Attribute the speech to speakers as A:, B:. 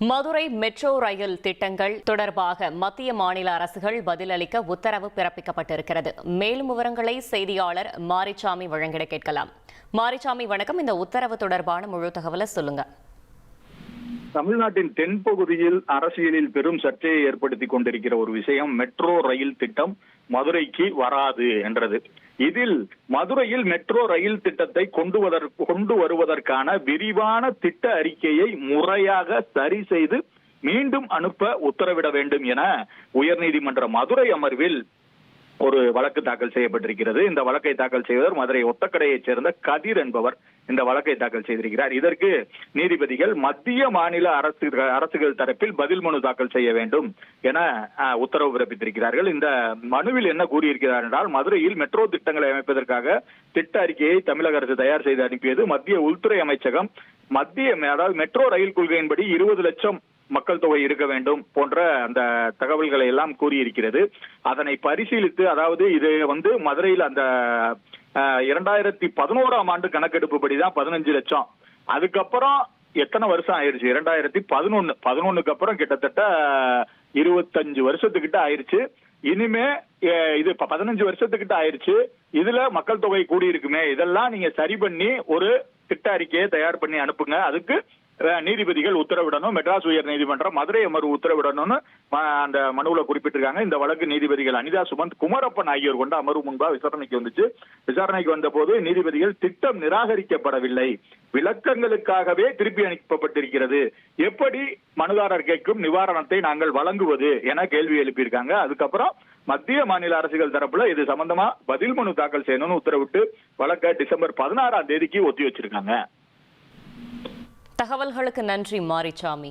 A: Madurai metro rail திட்டங்கள் தொடர்பாக மத்திய மாநில அரசுகள் பதிலளிக்க உத்தரவு பிறப்பிக்கப்பட்டிருக்கிறது. மேலும் விவரங்களை செய்தியாளர் மாரிசாமி வழங்கிட கேட்கலாம். மாரிசாமி வணக்கம். இந்த உத்தரவு தொடர்பான முழு தகவலை சொல்லுங்க.
B: தமிழ்நாட்டின் தென்பகுதியில் அரசியலில் பெரும் சர்ச்சையை ஏற்படுத்திக் கொண்டிருக்கிற ஒரு விஷயம் மெட்ரோ ரயில் திட்டம் மதுரைக்கு வராது என்றது. இதில் மதுரையில் மெட்ரோ ரயில் திட்டத்தை கொண்டு வருவதற்கான விரிவான திட்ட அறிக்கையை முறையாக சரி செய்து மீண்டும் அனுப்ப உத்தரவிட வேண்டும் என உயர்நீதிமன்ற மதுரை அமர்வில் ஒரு வழக்கு தாக்கல் செய்யப்பட்டிருக்கிறது. இந்த வழக்கை தாக்கல் செய்தவர் மதுரை ஒத்தக்கடையைச் சேர்ந்த கதிர் என்பவர் இந்த வழக்கை தாக்கல் செய்திருக்கிறார். இதற்கு நீதிபதிகள் மத்திய மாநில அரசுகள் தரப்பில் பதில் மனு தாக்கல் செய்ய வேண்டும் என உத்தரவு பிறப்பித்திருக்கிறார்கள். இந்த மனுவில் என்ன கூறியிருக்கிறார் என்றால், மதுரையில் மெட்ரோ திட்டங்களை அமைப்பதற்காக திட்ட அறிக்கையை தமிழக அரசு தயார் செய்து அனுப்பியது. மத்திய உள்துறை அமைச்சகம் அதாவது மெட்ரோ ரயில் கொள்கையின்படி 20 லட்சம் மக்கள் தொகை இருக்க வேண்டும் போன்ற அந்த தகவல்களை எல்லாம் கூறியிருக்கிறது. அதனை பரிசீலித்து, அதாவது இது மதுரையில் அந்த 2011ஆம் ஆண்டு கணக்கெடுப்பு படிதான் 15 லட்சம். அதுக்கப்புறம் எத்தனை வருஷம் ஆயிருச்சு? 2011க்கு அப்புறம் கிட்டத்தட்ட 25 வருஷத்துக்கிட்ட ஆயிருச்சு. இனிமே இது 15 வருஷத்துக்கிட்ட ஆயிருச்சு. இதுல மக்கள் தொகை கூடியிருக்குமே, இதெல்லாம் நீங்க சரி பண்ணி ஒரு திட்ட அறிக்கையை தயார் பண்ணி அனுப்புங்க. அதுக்கு நீதிபதிகள் உத்தரவிடணும். மெட்ராஸ் உயர் நீதிமன்றம் மதுரை அமர்வு உத்தரவிடணும்னு அந்த மனுவில் குறிப்பிட்டிருக்காங்க. இந்த வழக்கு நீதிபதிகள் அனிதா சுமந்த், குமரப்பன் ஆகியோர் கொண்ட அமர்வு முன்பாக விசாரணைக்கு வந்துச்சு. விசாரணைக்கு வந்த போது நீதிபதிகள் திட்டம் நிராகரிக்கப்படவில்லை, விளக்கங்களுக்காகவே திருப்பி அனுப்பப்பட்டிருக்கிறது, எப்படி மனுதாரர் கேட்கும் நிவாரணத்தை நாங்கள் வழங்குவது என கேள்வி எழுப்பியிருக்காங்க. அதுக்கப்புறம் மத்திய மாநில அரசுகள் தரப்புல இது சம்பந்தமா பதில் மனு தாக்கல் செய்யணும்னு உத்தரவிட்டு வழக்கை டிசம்பர் 16ஆம் தேதிக்கு ஒத்தி வச்சிருக்காங்க.
A: தகவல்களுக்கு நன்றி மாரிசாமி.